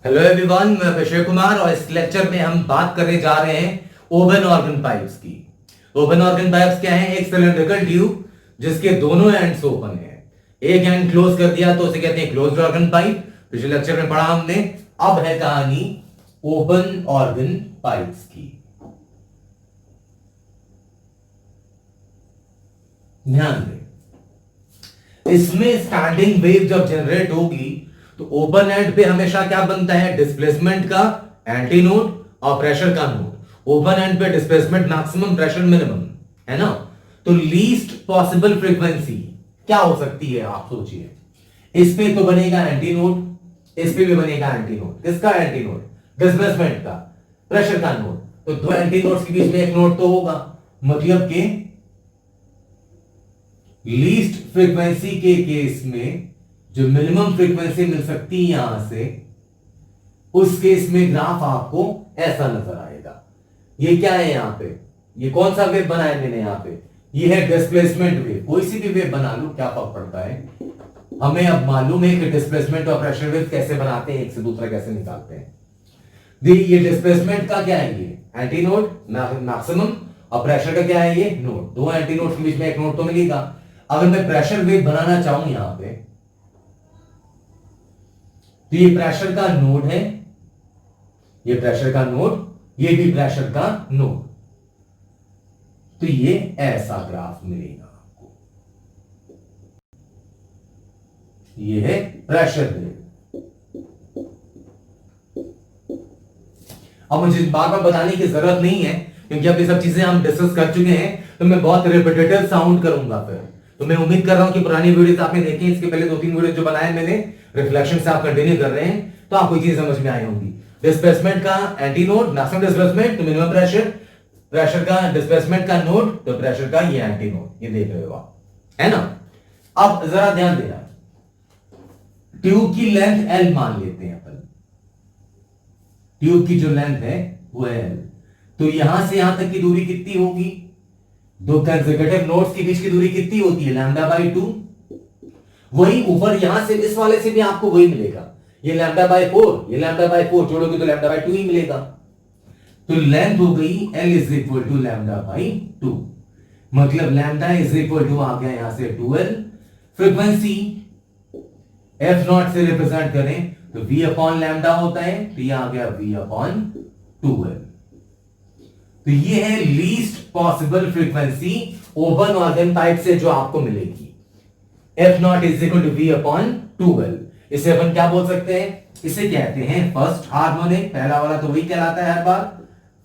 Hello everyone, मैं विजय कुमार और इस लेक्चर में हम बात करने जा रहे हैं ओपन ऑर्गन पाइप्स की। ओपन ऑर्गन पाइप्स क्या है? एक सिलिंड्रिकल ट्यूब जिसके दोनों एंड्स ओपन है। एक एंड क्लोज कर दिया तो उसे कहते हैं क्लोज्ड ऑर्गन पाइप। पिछले लेक्चर में पढ़ा हमने। अब है कहानी ओपन ऑर्गन पाइप्स की। ध्यान दें, इसमें स्टैंडिंग वेव जब जनरेट होगी तो ओपन एंड पे हमेशा क्या बनता है? डिस्प्लेसमेंट का एंटी नोड और प्रेशर का नोड। ओपन एंड पे डिस्प्लेसमेंट मैक्सिमम, प्रेशर मिनिमम, है ना? तो लीस्ट पॉसिबल फ्रीक्वेंसी क्या हो सकती है? आप सोचिए। इस पे तो बनेगा एंटी नोड, इस पे भी बनेगा एंटी नोड। किसका एंटी नोड? डिस्प्लेसमेंट का, प्रेशर का नोड। तो दो एंटी नोड्स के बीच में एक नोड तो होगा। मतलब कि लीस्ट फ्रीक्वेंसी के केस में जो मिनिमम फ्रीक्वेंसी मिल सकती है यहां से, उस केस में ग्राफ आपको ऐसा नजर आएगा। ये क्या है यहां पे? ये कौन सा वेव बनाया मैंने यहां पे? ये है डिस्प्लेसमेंट वेव। कोई सी भी वेव बना लूं, क्या फर्क पड़ता है? हमें अब मालूम है कि डिस्प्लेसमेंट और प्रेशर वेव कैसे बनाते हैं, एक से दूसरा कैसे निकालते हैं। ये डिस्प्लेसमेंट का क्या है? ये एंटी नोड मैक्सिमम, और प्रेशर का क्या है? ये नोड। दो एंटी नोड के बीच में एक नोड तो मिलेगा। अगर मैं प्रेशर वेव बनाना चाहूं यहां पे, तो ये प्रेशर का नोड है, ये प्रेशर का नोड, ये भी प्रेशर का नोड। तो ये ऐसा ग्राफ मिलेगा आपको। ये है प्रेशर वेव। अब मुझे बार बार बताने की जरूरत नहीं है, क्योंकि अब ये सब चीजें हम डिस्कस कर चुके हैं। तो मैं बहुत रिपीटेटिव साउंड करूंगा फिर। तो मैं उम्मीद कर रहा हूं कि पुरानी वीडियोस आपने देखी, इसके पहले 2-3 वीडियो जो बनाए मैंने, रिफ्लेक्शन से आप कंटिन्यू कर रहे हैं, तो आपको चीज समझ में आई होंगी। डिस्प्लेसमेंट का एंटी नोड, मैक्सिमम डिस्प्लेसमेंट तो मिनिमम प्रेशर, प्रेशर का डिस्प्लेसमेंट का नोड तो प्रेशर का ये एंटी नोड। ये देख रहे हो आप, है ना? अब जरा ध्यान देना, ट्यूब की लेंथ एल मान लेते हैं अपन। ट्यूब की जो लेंथ है वो है एल। तो यहां से यहां तक की दूरी कितनी होगी? दो कंसेक्यूटिव नोड्स के बीच की दूरी कितनी होती है? Lambda by 2। वही ऊपर यहां से इस वाले से भी आपको वही मिलेगा। ये लैम्डा बाई 4, ये लैम्डा बाई 4 जोड़ोगे तो लैम्डा बाई 2 ही मिलेगा। तो लेंथ हो गई L is equal to lambda by 2। मतलब लैम्डा इज इक्वल टू आ गया यहां से 2L। फ्रीक्वेंसी F नॉट से रिप्रेजेंट करें तो V अपॉन लैम्डा होता है, तो ये आ गया V अपॉन 2L। तो ये है least possible frequency open organ pipe से जो आपको मिलेगी। F nought is equal to V upon 2L। इसे अपन क्या बोल सकते हैं? इसे कहते हैं फर्स्ट हार्मोनिक। पहला वाला तो वही कहलाता है हर बार,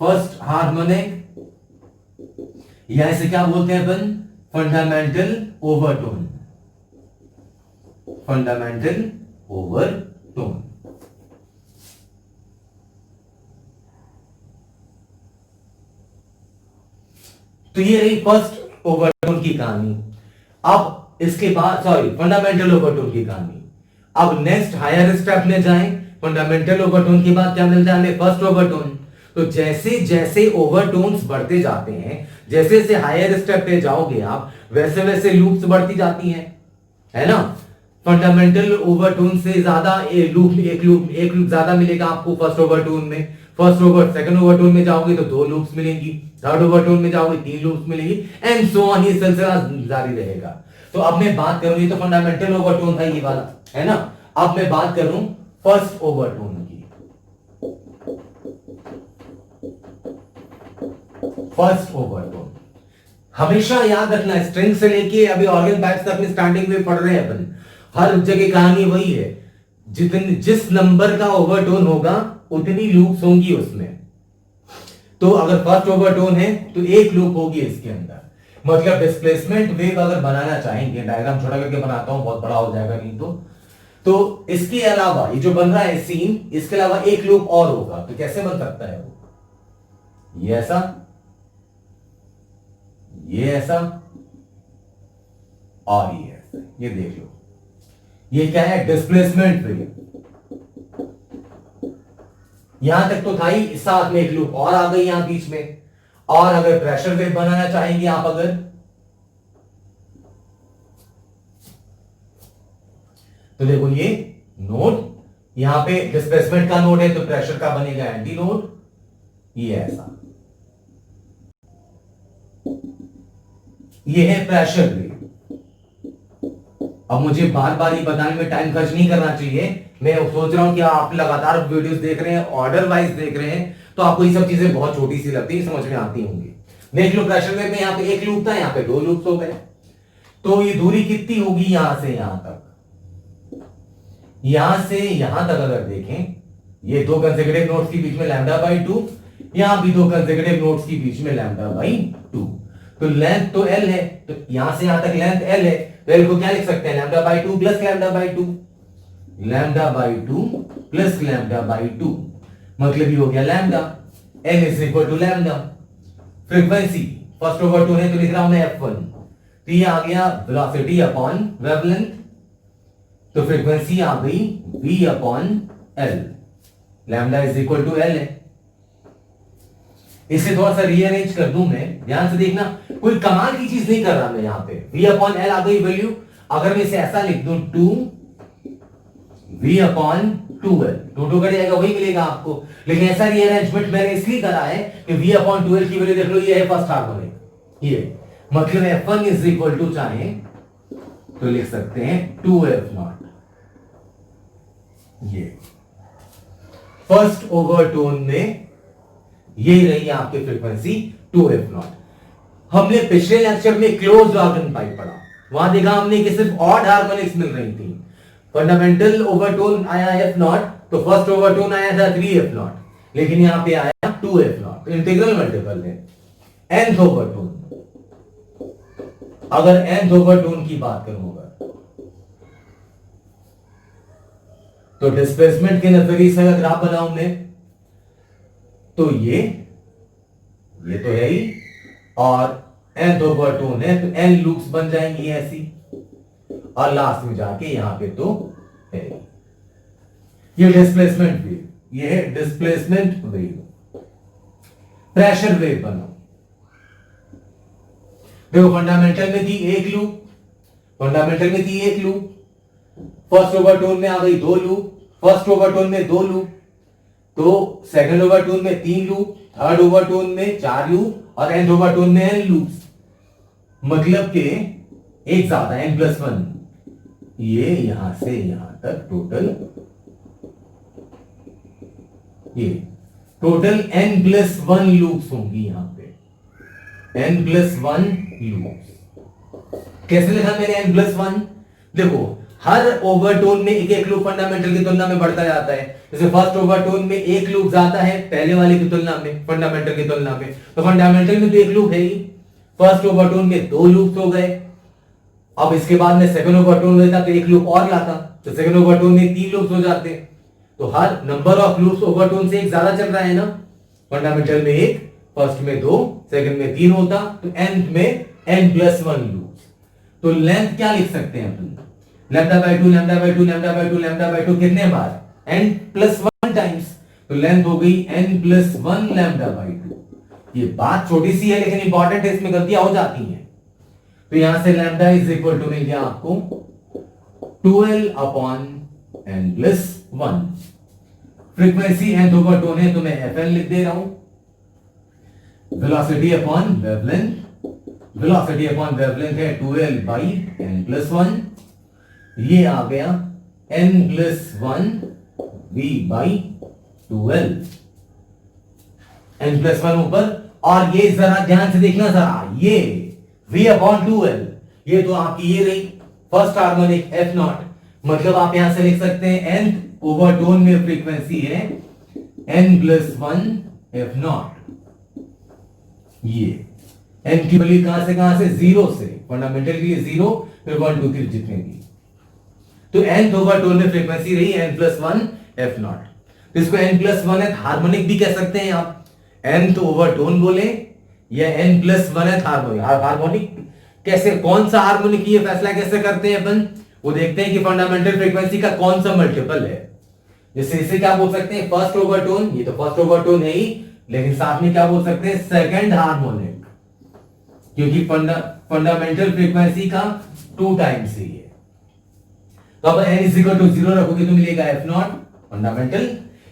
फर्स्ट हार्मोनिक। या इसे क्या बोलते हैं अपन? Fundamental overtone. Fundamental overtone. तो ये रही फर्स्ट ओवरटोन की कहानी। अब इसके बाद, सॉरी, फंडामेंटल ओवरटोन की कहानी। अब नेक्स्ट हायर स्टेप में जाएं। फंडामेंटल ओवरटोन के बाद क्या मिलता है हमें? First overtone. तो जैसे जैसे ओवरटोन्स बढ़ते जाते हैं, जैसे जैसे हायर स्टेप पे जाओगे आप, वैसे वैसे लूप्स बढ़ती जाती हैं, है ना? फंडामेंटल ओवरटोन से ज्यादा एक लूप ज्यादा मिलेगा आपको फर्स्ट ओवरटोन में। सेकंड ओवरटोन में जाओगे तो 2 लूप्स मिलेंगी। थर्ड ओवरटोन में जाओगे 3 लूप्स मिलेंगी, एंड सो ऑन। ये सिलसिला जारी रहेगा। तो अब मैं बात करूं, ये तो फंडामेंटल ओवरटोन था ये वाला, है ना? अब मैं बात करूं फर्स्ट ओवरटोन की। फर्स्ट ओवरटोन हमेशा याद रखना, स्ट्रिंग से लेके अभी ऑर्गन पाइप्स तक में स्टार्टिंग में पढ़ रहे हैं अपन। हर जगह कहानी वही है। जिस नंबर का ओवरटोन होगा उतनी लूप्स होंगी उसमें। तो अगर फर्स्ट ओवरटोन है तो एक लूप होगी इसके अंदर। मतलब डिस्प्लेसमेंट वेव अगर बनाना चाहेंगे, डायग्राम छोटा करके बनाता हूं, बहुत बड़ा हो जाएगा नहीं तो इसके अलावा ये जो बन रहा है सीन, इसके अलावा एक लूप और होगा। तो कैसे बन सकता है वो? ये ऐसा, ये ऐसा, और ये ऐसा। ये देख लो, ये क्या है? Displacement wave. यहां तक तो था ही, साथ में एक लूप और आ गई यहां बीच में। और अगर प्रेशर वेव बनाना चाहेंगे आप, अगर तो देखो ये नोड, यहां पे डिस्प्लेसमेंट का नोड है तो प्रेशर का बनेगा एंटी नोड, ये ऐसा, ये है प्रेशर वेव। अब मुझे बार बार ये बताने में टाइम खर्च नहीं करना चाहिए, मैं सोच रहा हूं कि आप लगातार वीडियोस देख रहे हैं, ऑर्डर वाइज देख रहे हैं, तो आपको ये सब चीजें बहुत छोटी सी लगती है, समझ में आती होंगी। देख लो प्रेशर वेव में यहां पे एक लूप था, यहां पे दो लूप्स हो गए, तो ये दूरी कितनी होगी यहां से यहां तक, यहां से यहां तक अगर देखें, ये दो कंसेक्यूटिव नोड्स के बीच में लैम्डा बाई 2, यहां भी दो कंसेक्यूटिव नोड्स के बीच में लैम्डा बाई 2, तो लेंथ तो L है, तो यहां से यहां तक लेंथ L है, तो L को क्या लिख सकते हैं, lambda by 2 plus lambda by 2, lambda by 2 plus lambda by 2, मतलब ये हो गया lambda, N is equal to lambda. Frequency first over 2 है तो लिख रहा हूं मैं F1, तो ये आ गया वेलोसिटी अपॉन वेवलेंथ, तो फ्रीक्वेंसी आ गई v upon L, lambda is equal to L है। इसे थोड़ा सा रीअरेंज कर दूं मैं, ध्यान से देखना, कोई कमाल की चीज नहीं कर रहा मैं यहां पे, v अपॉन L आ गई वैल्यू, अगर मैं इसे ऐसा लिख दूं 2 v अपॉन 2L, 2 कट जाएगा वही मिलेगा आपको, लेकिन ऐसा रीअरेंजमेंट मैंने इसलिए करा है कि v अपॉन 2L की वैल्यू देख लो, ये है फर्स्ट हार्मोनिक, ये मतलब F1 इज इक्वल टू चाहे तो लिख सकते हैं 2F0, ये फर्स्ट ओवरटोन में ये रही आपकी फ्रीक्वेंसी 2F0। हमने पिछले लेक्चर में क्लोज्ड ऑर्गन पाइप पढ़ा, वहां देखा हमने कि सिर्फ ऑड हार्मोनिक्स मिल रही थी, फंडामेंटल ओवरटोन आया F0, तो फर्स्ट ओवरटोन आया था 3F0, लेकिन यहां पे आया 2F0, इंटीग्रल मल्टीपल है। nth ओवरटोन, अगर nth ओवरटोन की बात करूंगा तो डिस्प्लेसमेंट के नजरिए से अगर ग्राफ बनाऊं मैं, तो ये तो है ही, और nth ओवरटोन है तो n लूप्स बन जाएंगी ऐसी, और लास्ट में जाके यहां पे तो है ये डिस्प्लेसमेंट वेव, ये है डिस्प्लेसमेंट वेव। प्रेशर वेव बनाओ, देखो फंडामेंटल में थी एक लूप, फंडामेंटल में थी एक लूप, फर्स्ट ओवरटोन में आ गई दो लूप, फर्स्ट ओवरटोन में दो लूप, तो सेकंड ओवरटोन में 3 लूप, थर्ड ओवरटोन में 4 लूप, और nth ओवरटोन में n लूप्स, मतलब के एक ज्यादा n+1, ये यहां से यहां तक टोटल, ये टोटल n+1 लूप्स होंगी यहां पे, n+1 लूप्स। कैसे लिखा मैंने n+1, देखो हर ओवरटोन में एक एक लूप फंडामेंटल की तुलना में बढ़ता जाता है, जैसे फर्स्ट ओवरटोन में एक लूप ज्यादा है पहले वाले की तुलना में, फंडामेंटल की तुलना में, तो फंडामेंटल में तो एक लूप है ही, फर्स्ट ओवरटोन में 2 लूप्स हो गए, अब इसके बाद में सेकंड ओवरटोन होता तो एक लूप और लाता, तो सेकंड ओवरटोन में 3 लूप्स हो जाते, तो हर नंबर ऑफ लूप्स ओवरटोन से एक ज्यादा चल रहा है ना, फंडामेंटल में एक, फर्स्ट में 2, सेकंड में 3 होता, तो nth में n+1 लूप्स, तो लेंथ क्या लिख सकते हैं अपन, lambda by 2 lambda by 2 lambda by 2 lambda by 2 कितने बार, n+1 टाइम्स, तो लेंथ हो गई n+1 लैम्डा बाई 2। ये बात छोटी सी है लेकिन इंपॉर्टेंट है, इसमें गलतियां हो जाती हैं, तो यहां से लैम्डा इज इक्वल टू मिल गया आपको 12 upon n+1। Frequency nth overtone है तो मैं fn लिख दे रहा हूं, velocity upon wavelength, velocity upon wavelength है 12 बाई n+1, ये आ गया n+1 v बाई 12, n+1 ऊपर, और ये जरा ध्यान से देखना जरा, ये v अपॉन 2L, ये तो आपकी ये रही फर्स्ट हार्मोनिक F0, मतलब आप यहां से लिख सकते हैं nth ओवरटोन में फ्रीक्वेंसी है n+1 F0, ये n की वैल्यू कहां से 0 से, फंडामेंटल के लिए 0, फिर 1 2 3 जितने भी, तो nth ओवरटोन में फ्रीक्वेंसी रही n+1 F0, तो इसको n+1 हार्मोनिक भी कह सकते हैं आप, nth ओवरटोन बोले या n+1 हार्मोनिक, कैसे कौन सा हार्मोनिक ये फैसला कैसे करते हैं अपन, वो देखते हैं कि फंडामेंटल फ्रीक्वेंसी का कौन सा मल्टीपल है, जैसे इसे क्या बोल सकते हैं फर्स्ट ओवरटोन, ये तो फर्स्ट ओवरटोन है ही, लेकिन साथ में क्या बोल सकते हैं सेकंड हार्मोनिक, क्योंकि फंडामेंटल फ्रीक्वेंसी का 2 टाइम्स ही है, तो अब n = 0 रखोगे तो मिलेगा F0, fundamental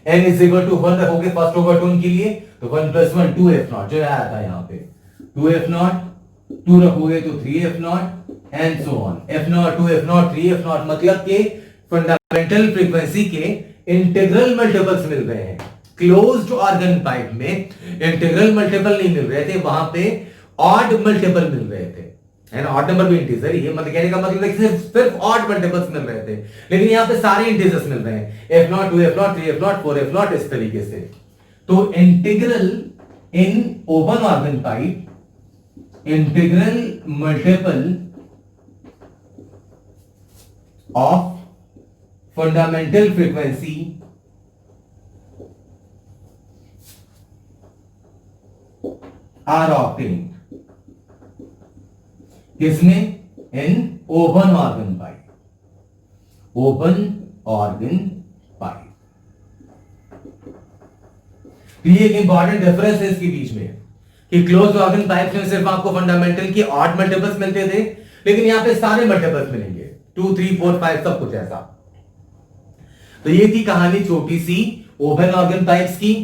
n is equal to 1 रखोगे फर्स्ट ओवर टोन के लिए तो 1 + 1 2f0 जो आया था यहां पे 2f0 2 रखोगे तो 3f0 and so on f0 2f0 3f0 मतलब के फंडामेंटल फ्रीक्वेंसी के इंटीग्रल मल्टीपल्स मिल रहे हैं। क्लोज्ड ऑर्गन पाइप में इंटीग्रल मल्टीपल नहीं मिल रहे थे, वहां पे ऑड मल्टीपल मिल रहे थे, है ना। ऑड नंबर भी इंटीजर, ये मतलब कहने का मतलब है कि सिर्फ ऑड मल्टीपल्स मिल रहे थे, लेकिन यहां पे सारे इंटीजर्स मिल रहे हैं f0 2f0 3f0 4f0 इस तरीके से। तो integral in open organ pipe, integral multiple of fundamental frequency are obtained किसमें? In open organ pipe, open organ pipe. ये एक इंपॉर्टेंट डिफरेंस है इसके बीच में कि क्लोज ऑर्गन पाइप में सिर्फ आपको फंडामेंटल की ऑड मल्टीपल्स मिलते थे, लेकिन यहां पे सारे मल्टीपल्स मिलेंगे 2 3 4 5 सब कुछ ऐसा। तो ये थी कहानी छोटी सी ओपन ऑर्गन पाइप्स की।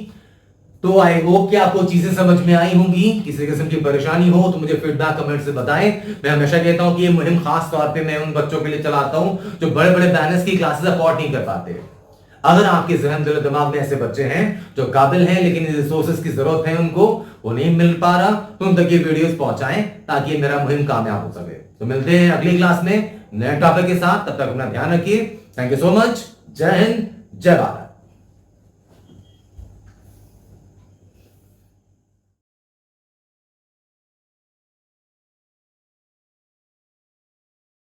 तो आई होप कि आपको चीजें समझ में आई होंगी। किसी किस्म की परेशानी हो तो मुझे फीडबैक कमेंट से बताएं। मैं हमेशा कहता हूं कि ये मुहिम खास तौर पे मैं उन बच्चों के लिए चलाता हूं जो बड़े बड़े बैनर्स की क्लासेस अफोर्ड नहीं कर पाते। अगर आपके जहन दिल दिमाग में ऐसे बच्चे हैं जो काबिल हैं लेकिन रिसोर्सेज की जरूरत है उनको, वो नहीं मिल पा रहा, तो उन तक ये वीडियोस पहुंचाएं ताकि मेरा मुहिम कामयाब हो सके। तो मिलते हैं अगली क्लास में नए टॉपिक के साथ, तब तक अपना ध्यान रखिए। Thank you so much. जय हिंद, जय भारत।